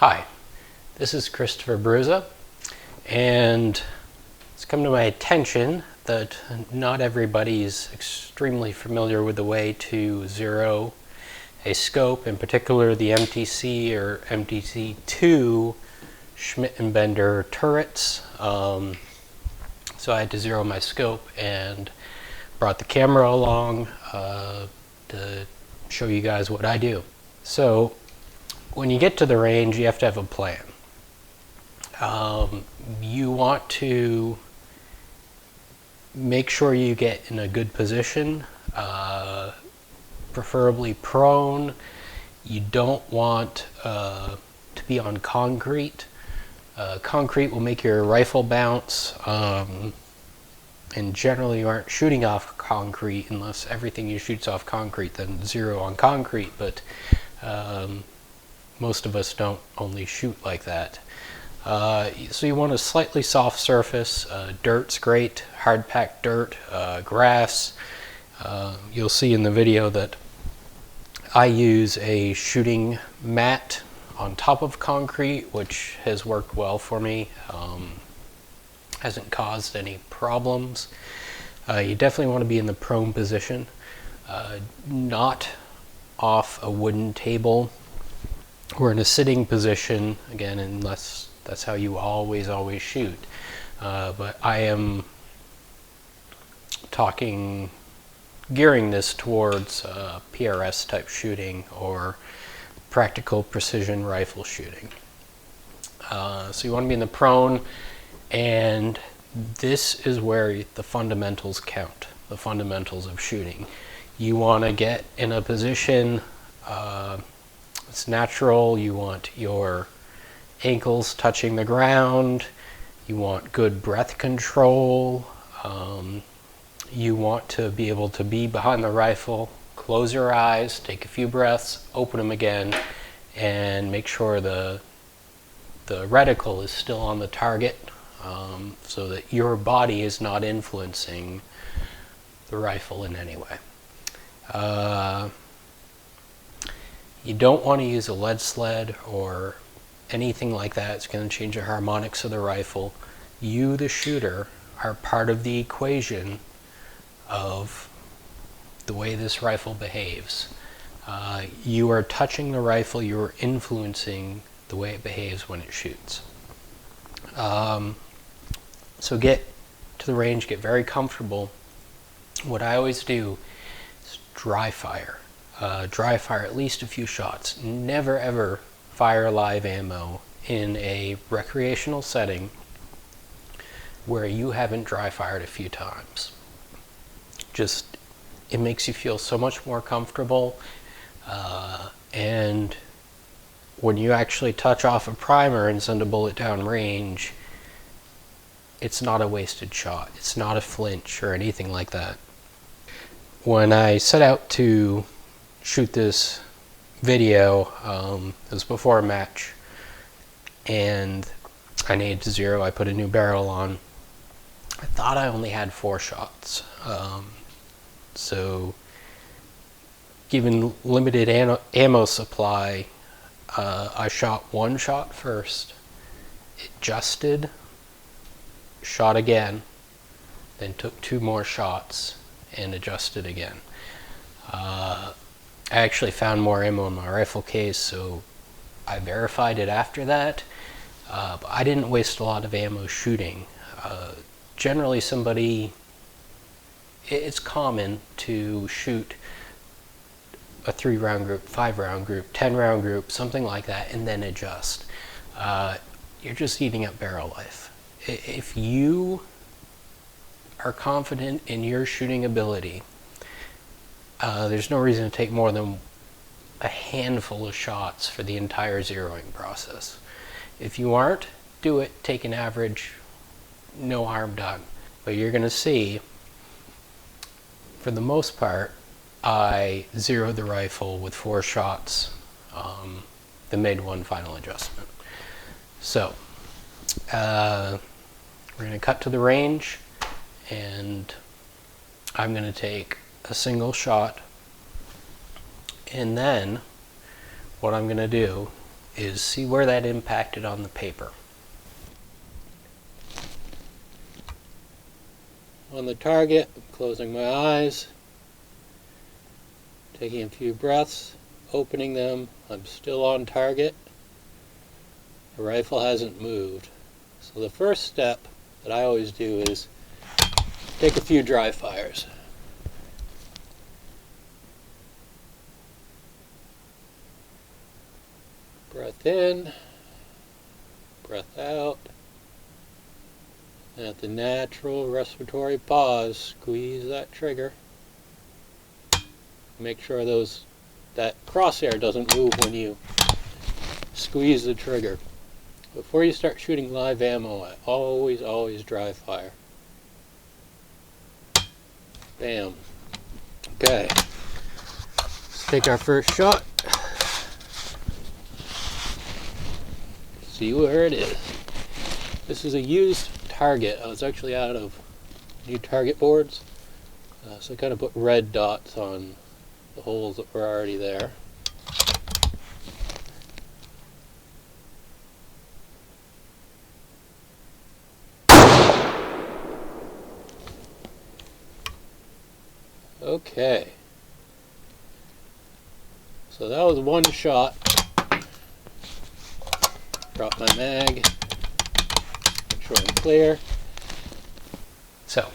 Hi, this is Christopher Bruza, and it's come to my attention that not everybody is extremely familiar with the way to zero a scope, in particular the MTC or MTC2 Schmidt and Bender turrets. So I had to zero my scope and brought the camera along to show you guys what I do. So when you get to the range, you have to have a plan. You want to make sure you get in a good position, preferably prone. You don't want to be on concrete. Concrete will make your rifle bounce, and generally you aren't shooting off concrete unless everything you shoot's off concrete, then zero on concrete, but most of us don't only shoot like that. So you want a slightly soft surface. Dirt's great, hard packed dirt, grass. You'll see in the video that I use a shooting mat on top of concrete, which has worked well for me. Hasn't caused any problems. You definitely want to be in the prone position, not off a wooden table or in a sitting position, again, unless that's how you always shoot. But I am gearing this towards PRS type shooting or practical precision rifle shooting. So you want to be in the prone, and this is where the fundamentals count, the fundamentals of shooting. You want to get in a position it's natural. You want your ankles touching the ground. You want good breath control. You want to be able to be behind the rifle, close your eyes, take a few breaths, open them again, and make sure the reticle is still on the target, so that your body is not influencing the rifle in any way. You don't want to use a lead sled or anything like that. It's going to change the harmonics of the rifle. You, the shooter, are part of the equation of the way this rifle behaves. You are touching the rifle, you are influencing the way it behaves when it shoots. So get to the range, get very comfortable. What I always do is dry fire. Dry fire at least a few shots. Never ever fire live ammo in a recreational setting where you haven't dry fired a few times. Just, it makes you feel so much more comfortable, and when you actually touch off a primer and send a bullet down range, it's not a wasted shot. It's not a flinch or anything like that. When I set out to shoot this video, it was before a match, and I needed to zero. I put a new barrel on. I thought I only had 4 shots. So given limited ammo supply, I shot 1 shot first, adjusted, shot again, then took 2 more shots and adjusted again. I actually found more ammo in my rifle case, so I verified it after that. But I didn't waste a lot of ammo shooting. Generally it's common to shoot a 3-round group, 5-round group, 10-round group, something like that, and then adjust. You're just eating up barrel life. If you are confident in your shooting ability, there's no reason to take more than a handful of shots for the entire zeroing process. If you aren't, do it, take an average, no harm done. But you're going to see, for the most part, I zeroed the rifle with 4 shots, then made 1 final adjustment. So, we're going to cut to the range, and I'm going to take a single shot, and then what I'm going to do is see where that impacted on the paper. On the target, I'm closing my eyes, taking a few breaths, opening them. I'm still on target. The rifle hasn't moved. So the first step that I always do is take a few dry fires. Breath in, breath out. And at the natural respiratory pause, squeeze that trigger. Make sure that crosshair doesn't move when you squeeze the trigger. Before you start shooting live ammo, I always dry fire. Bam. Okay. Let's take our first shot. See where it is. This is a used target. I was actually out of new target boards, so I kind of put red dots on the holes that were already there. Okay, so that was one shot. Drop my mag, make sure I'm clear. So,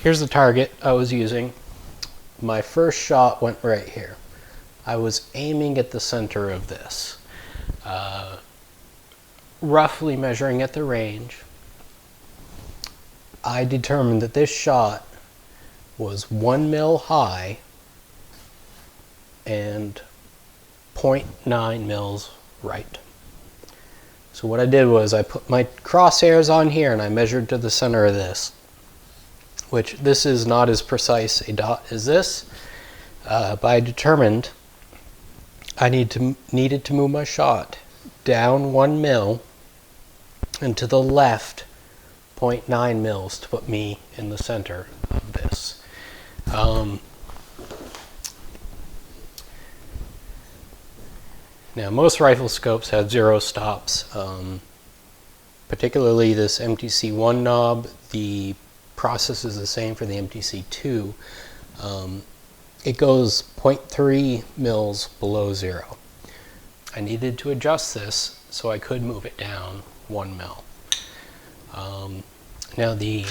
here's the target I was using. My first shot went right here. I was aiming at the center of this, roughly measuring at the range. I determined that this shot was 1 mil high and 0.9 mils right. So what I did was I put my crosshairs on here and I measured to the center of this, which this is not as precise a dot as this, but I determined I needed to move my shot down 1 mil and to the left 0.9 mils to put me in the center of this. Now most rifle scopes have 0 stops, particularly this MTC1 knob. The process is the same for the MTC2. It goes 0.3 mils below 0. I needed to adjust this so I could move it down 1 mil. Now the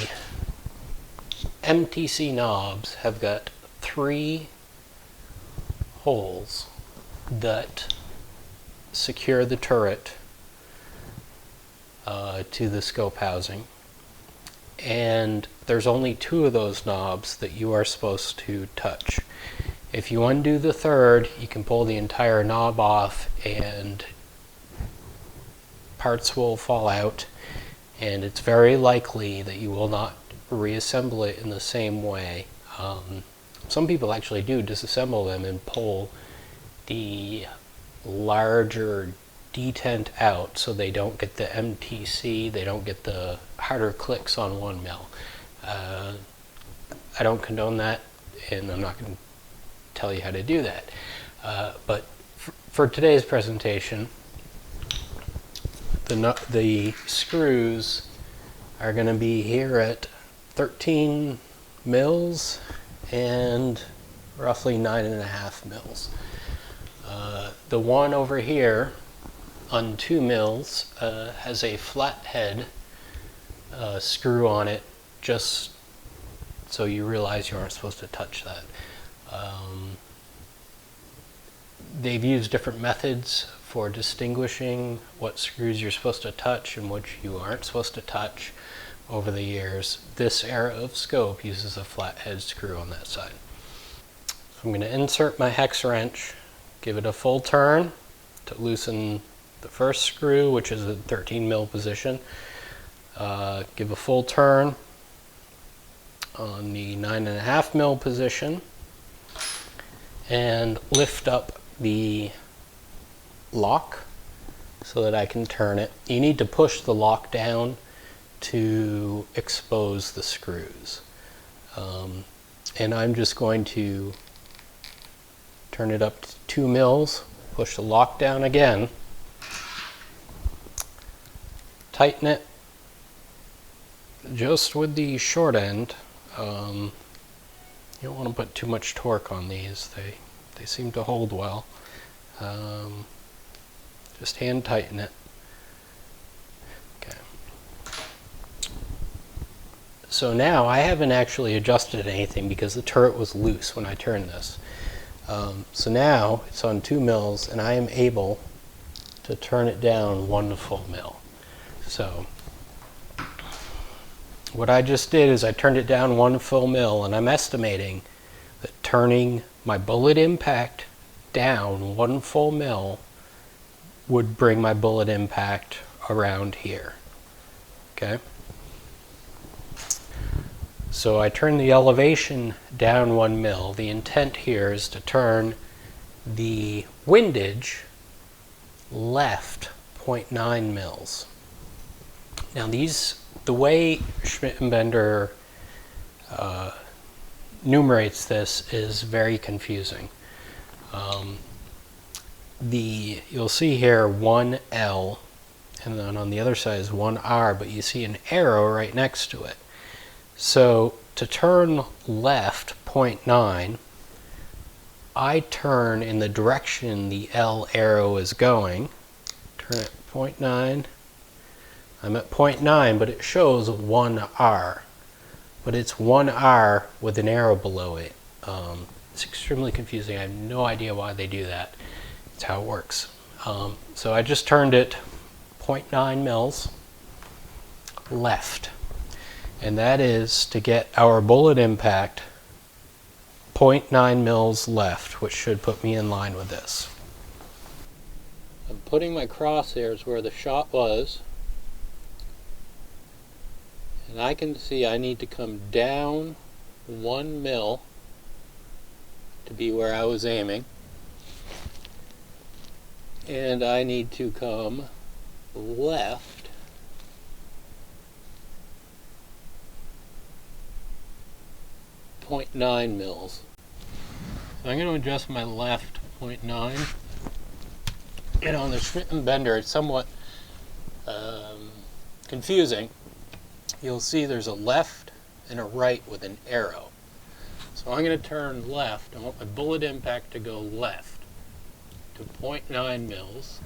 MTC knobs have got 3 holes that secure the turret to the scope housing, and there's only 2 of those knobs that you are supposed to touch. If you undo the third, you can pull the entire knob off and parts will fall out, and it's very likely that you will not reassemble it in the same way. Some people actually do disassemble them and pull the larger detent out so they don't get the MTC, they don't get the harder clicks on 1 mil. I don't condone that, and I'm not going to tell you how to do that. But for today's presentation, the screws are going to be here at 13 mils and roughly 9.5 mils. The one over here on 2 mils has a flathead screw on it, just so you realize you aren't supposed to touch that. They've used different methods for distinguishing what screws you're supposed to touch and which you aren't supposed to touch over the years. This era of scope uses a flathead screw on that side. So I'm going to insert my hex wrench, give it a full turn to loosen the first screw, which is at 13 mil position. Give a full turn on the 9.5 mil position and lift up the lock so that I can turn it. You need to push the lock down to expose the screws. And I'm just going to turn it up to 2 mils, push the lock down again, tighten it just with the short end. You don't want to put too much torque on these. They seem to hold well. Just hand tighten it. Okay. So now I haven't actually adjusted anything because the turret was loose when I turned this. So now it's on 2 mils and I am able to turn it down 1 full mil. So what I just did is I turned it down 1 full mil, and I'm estimating that turning my bullet impact down 1 full mil would bring my bullet impact around here. Okay? So I turn the elevation down 1 mil. The intent here is to turn the windage left 0.9 mils. Now the way Schmidt and Bender numerates this is very confusing. You'll see here 1L, and then on the other side is 1R, but you see an arrow right next to it. So to turn left 0.9, I turn in the direction the L arrow is going. Turn it 0.9. I'm at 0.9, but it shows 1R. But it's 1R with an arrow below it. It's extremely confusing. I have no idea why they do that. It's how it works. So I just turned it 0.9 mils left. And that is to get our bullet impact 0.9 mils left, which should put me in line with this. I'm putting my crosshairs where the shot was. And I can see I need to come down 1 mil to be where I was aiming. And I need to come left 0.9 mils. So I'm going to adjust my left 0.9. And on the Schmidt and Bender, it's somewhat confusing. You'll see there's a left and a right with an arrow. So I'm going to turn left. I want my bullet impact to go left to 0.9 mils.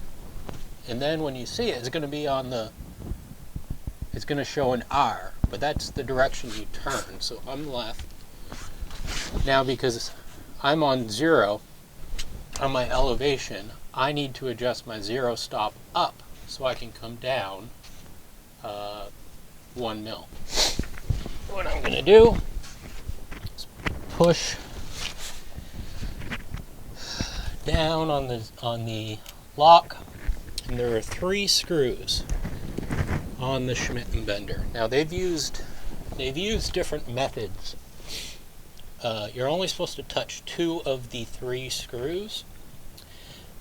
And then when you see it, it's going to be on the, it's going to show an R, but that's the direction you turn. So I'm left. Now because I'm on 0 on my elevation, I need to adjust my 0 stop up so I can come down 1 mil. What I'm going to do is push down on the lock, and there are 3 screws on the Schmidt and Bender. Now they've used different methods. You're only supposed to touch 2 of the 3 screws,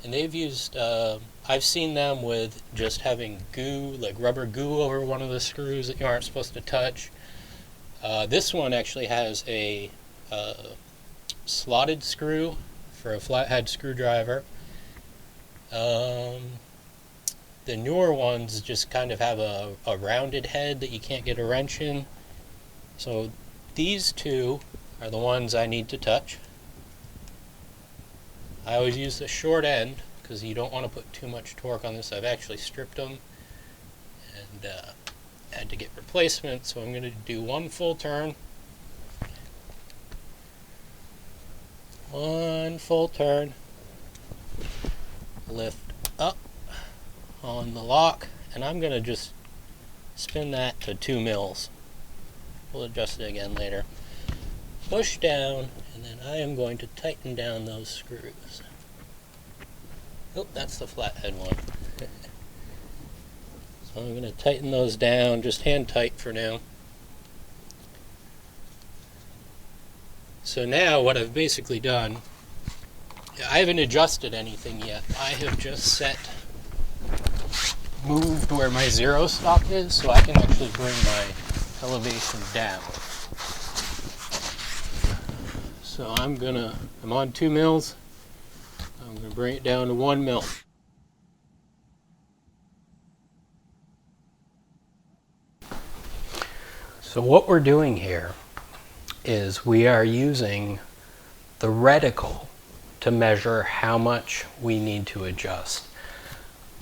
and they've used I've seen them with just having goo, like rubber goo, over one of the screws that you aren't supposed to touch. This one actually has a slotted screw for a flathead screwdriver. The newer ones just kind of have a rounded head that you can't get a wrench in. So these 2 are the ones I need to touch. I always use the short end because you don't want to put too much torque on this. I've actually stripped them and had to get replacements, so I'm going to do 1 full turn. 1 full turn. Lift up on the lock, and I'm going to just spin that to 2 mils. We'll adjust it again later. Push down, and then I am going to tighten down those screws. Oh, that's the flathead one. So I'm going to tighten those down, just hand tight for now. So now what I've basically done, I haven't adjusted anything yet. I have just moved where my 0 stop is, so I can actually bring my elevation down. So I'm on 2 mils, I'm going to bring it down to 1 mil. So what we're doing here is we are using the reticle to measure how much we need to adjust.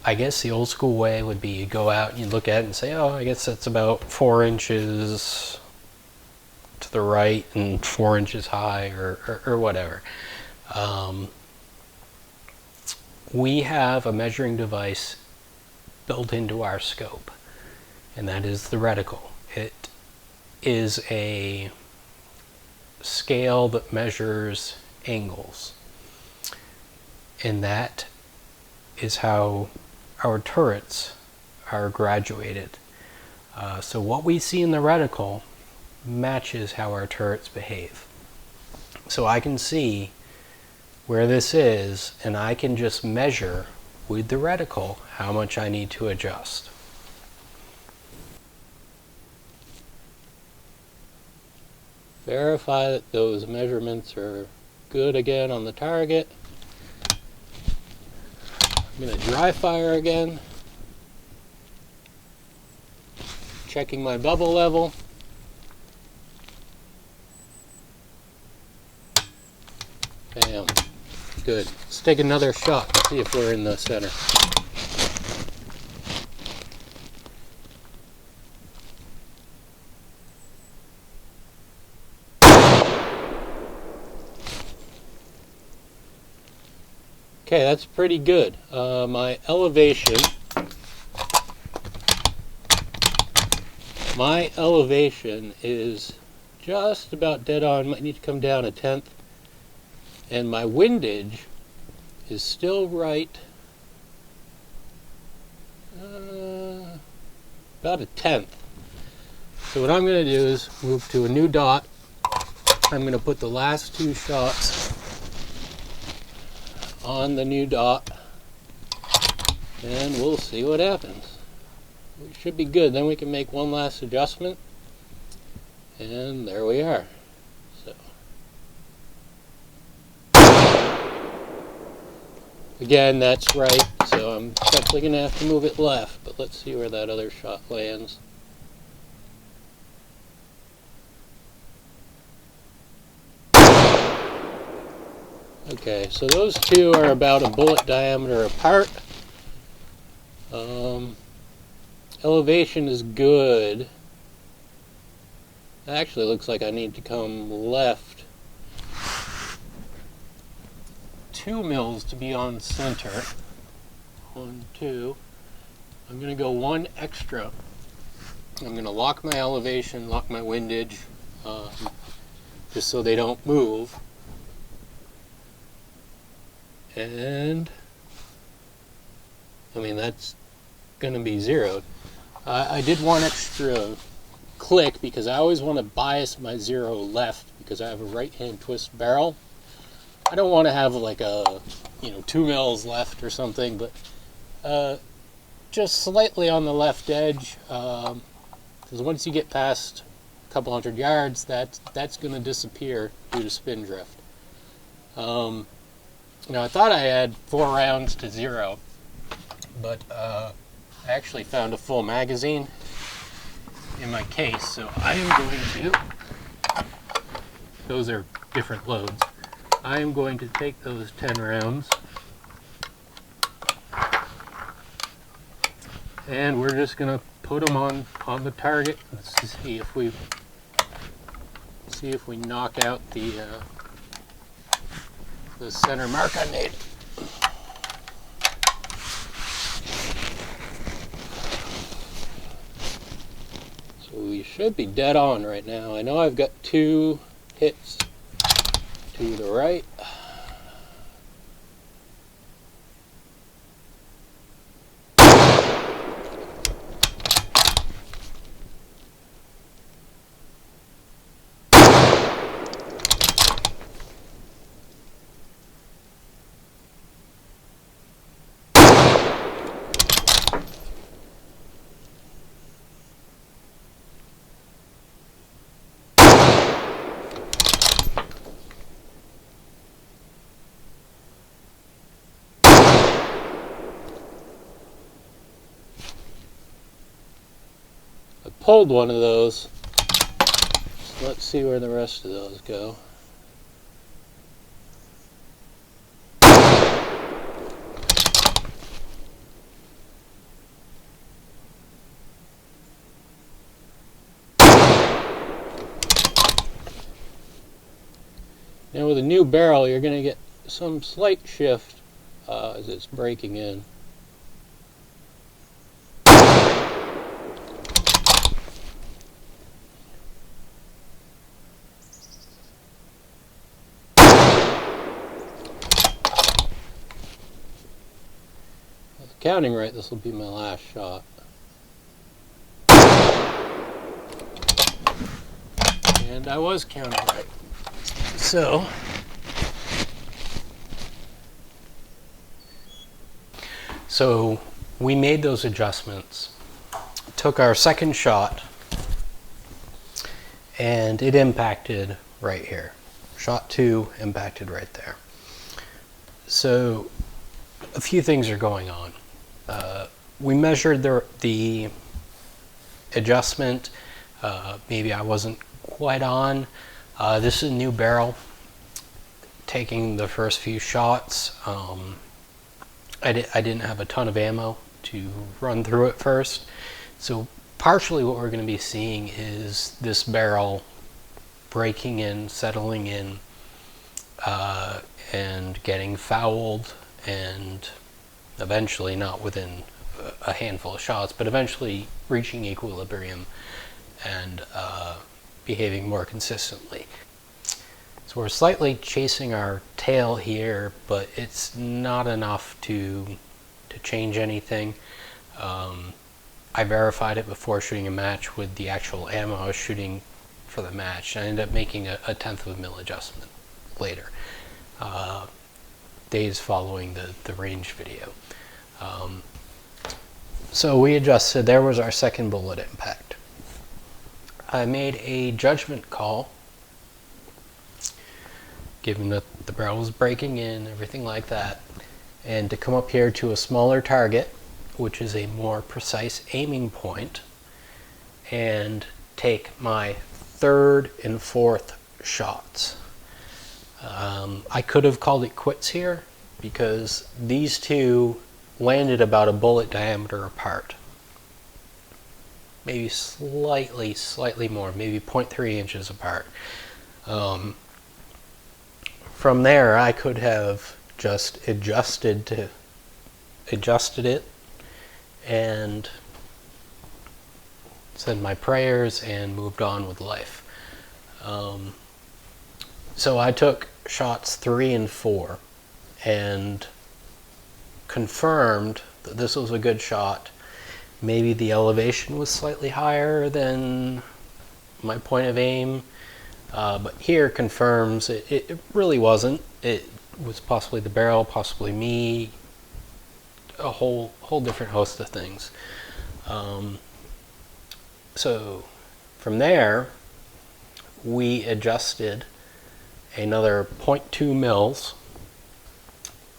I guess the old school way would be you go out and you look at it and say, oh, I guess that's about 4 inches to the right and 4 inches high, or whatever. We have a measuring device built into our scope, and that is the reticle. It is a scale that measures angles, and that is how our turrets are graduated. So what we see in the reticle matches how our turrets behave. So I can see where this is, and I can just measure with the reticle how much I need to adjust. Verify that those measurements are good again on the target. I'm going to dry fire again. Checking my bubble level. Bam. Good. Let's take another shot, see if we're in the center. Okay, that's pretty good. My elevation is just about dead on. Might need to come down 1/10. And my windage is still right about 1/10. So what I'm going to do is move to a new dot. I'm going to put the last 2 shots on the new dot, and we'll see what happens. We should be good. Then we can make one last adjustment, and there we are. So again, that's right, so I'm definitely going to have to move it left, but let's see where that other shot lands. Okay, so those 2 are about a bullet diameter apart. Elevation is good. It actually looks like I need to come left 2 mils to be on center. 1, 2. I'm going to go 1 extra. I'm going to lock my elevation, lock my windage, just so they don't move. And I mean, that's going to be zeroed. I did 1 extra click because I always want to bias my 0 left because I have a right-hand twist barrel. I don't want to have like a 2 mils left or something, but just slightly on the left edge, because once you get past a couple hundred yards, that's going to disappear due to spin drift. Now I thought I had 4 rounds to 0, but I actually found a full magazine in my case, so I am going to, those are different loads, I am going to take those 10 rounds and we're just going to put them on the target. Let's see if we knock out the center mark I made. So we should be dead on right now. I know I've got 2 hits to the right. pulled one of those. So let's see where the rest of those go. Now with a new barrel, you're going to get some slight shift as it's breaking in. Counting right, this will be my last shot. And I was counting right. So we made those adjustments, took our second shot, and it impacted right here. Shot 2 impacted right there. So a few things are going on. We measured the adjustment. Maybe I wasn't quite on. This is a new barrel. Taking the first few shots, I didn't have a ton of ammo to run through it first. So partially what we're going to be seeing is this barrel breaking in, settling in, and getting fouled, and eventually, not within a handful of shots, but eventually reaching equilibrium and behaving more consistently. So we're slightly chasing our tail here, but it's not enough to change anything. I verified it before shooting a match with the actual ammo I was shooting for the match. I ended up making a 1/10 of a mil adjustment later, days following the range video. So we adjusted. There was our second bullet impact. I made a judgment call, given that the barrel was breaking in, everything like that, and to come up here to a smaller target, which is a more precise aiming point, and take my third and fourth shots. I could have called it quits here because these two landed about a bullet diameter apart. Maybe slightly more, maybe 0.3 inches apart. From there, I could have just adjusted it and said my prayers and moved on with life. So I took shots 3 and 4 and confirmed that this was a good shot. Maybe the elevation was slightly higher than my point of aim, but here confirms it really wasn't. It was possibly the barrel, possibly me, a whole different host of things. So from there, we adjusted another 0.2 mils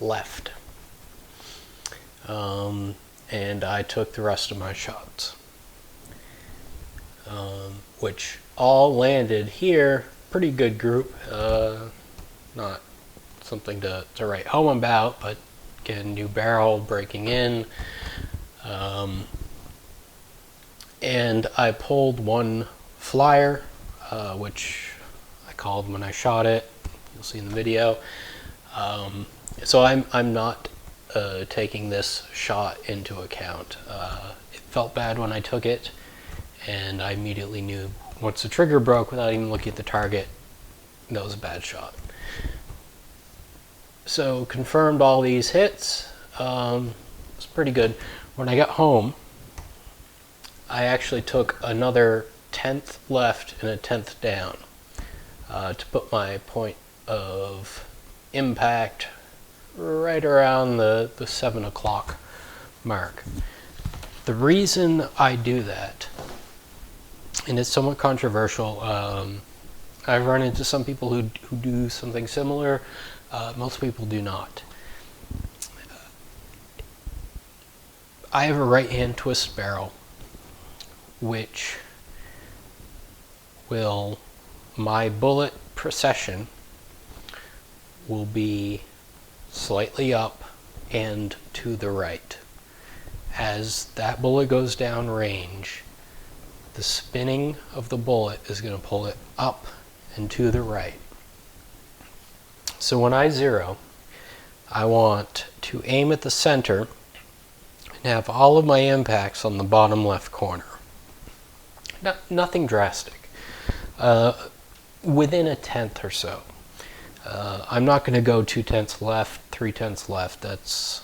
left. And I took the rest of my shots, which all landed here. Pretty good group. Not something to write home about, but again, new barrel breaking in. And I pulled one flyer, which I called when I shot it. You'll see in the video. So I'm not taking this shot into account. It felt bad when I took it, and I immediately knew once the trigger broke without even looking at the target, that was a bad shot. So confirmed all these hits. It's pretty good. When I got home, I actually took another 1/10 left and a 1/10 down to put my point of impact right around the 7 o'clock mark. The reason I do that, and it's somewhat controversial, I've run into some people who do something similar. Most people do not. I have a right hand twist barrel, which my bullet precession will be slightly up and to the right. As that bullet goes down range, the spinning of the bullet is going to pull it up and to the right. So when I zero, I want to aim at the center and have all of my impacts on the bottom left corner. Nothing drastic. Within a tenth or so. I'm not going to go 2/10 left, 3/10 left. That's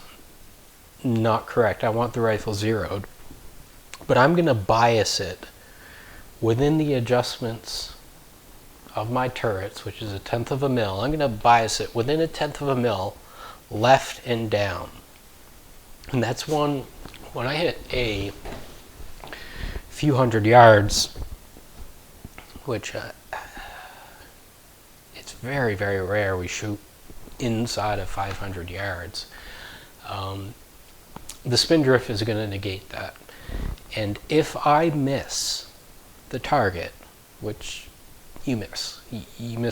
not correct. I want the rifle zeroed. But I'm going to bias it within the adjustments of my turrets, which is 1/10 of a mil. I'm going to bias it within 1/10 of a mil, left and down. And that's when I hit a few hundred yards, which it's very, very rare we shoot inside of 500 yards. The spin drift is going to negate that. And if I miss the target, which you miss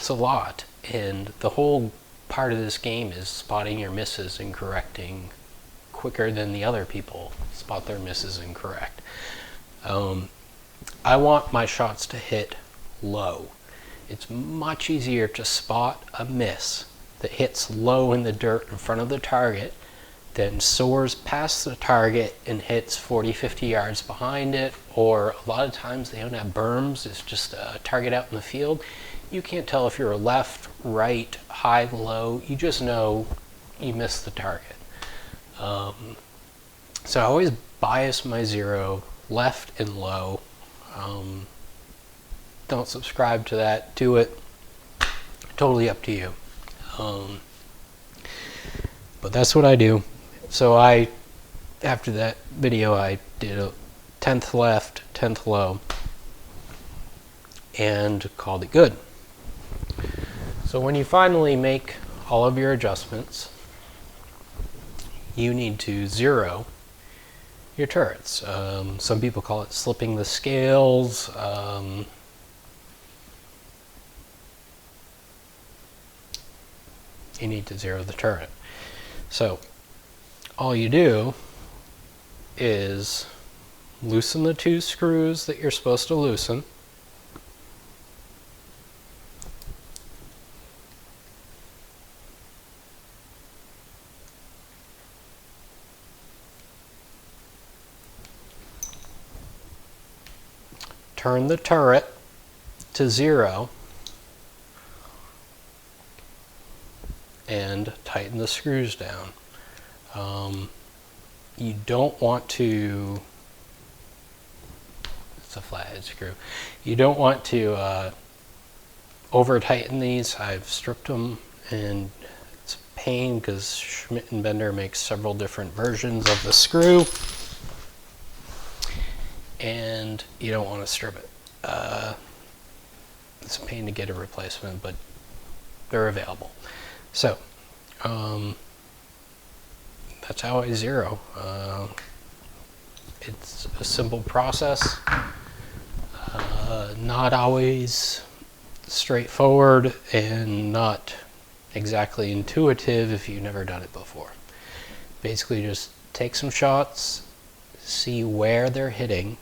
a lot, and the whole part of this game is spotting your misses and correcting quicker than the other people spot their misses and correct. I want my shots to hit low. It's much easier to spot a miss that hits low in the dirt in front of the target than soars past the target and hits 40, 50 yards behind it, or a lot of times they don't have berms, it's just a target out in the field. You can't tell if you're left, right, high, low, you just know you missed the target. So I always bias my zero left and low. Don't subscribe to that, do it, totally up to you. But that's what I do. So after that video, I did a 1/10 left, 1/10 low, and called it good. So when you finally make all of your adjustments, you need to zero your turrets. Some people call it slipping the scales. You need to zero the turret. So all you do is loosen the 2 screws that you're supposed to loosen. Turn the turret to 0 and tighten the screws down. You don't want to, it's a flathead screw, you don't want to over tighten these. I've stripped them and it's a pain because Schmidt and Bender makes several different versions of the screw, and you don't want to strip it. It's a pain to get a replacement, but they're available. So that's how I zero. It's a simple process, not always straightforward and not exactly intuitive if you've never done it before. Basically just take some shots, see where they're hitting,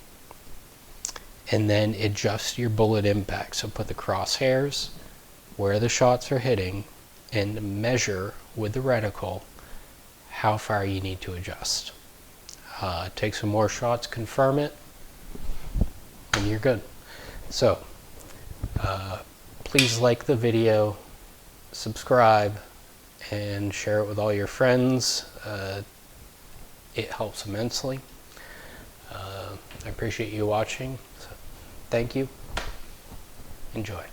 and then adjust your bullet impact. So put the crosshairs where the shots are hitting and measure with the reticle how far you need to adjust. Take some more shots, confirm it, and you're good. So please like the video, subscribe, and share it with all your friends. It helps immensely. I appreciate you watching. So, thank you. Enjoy.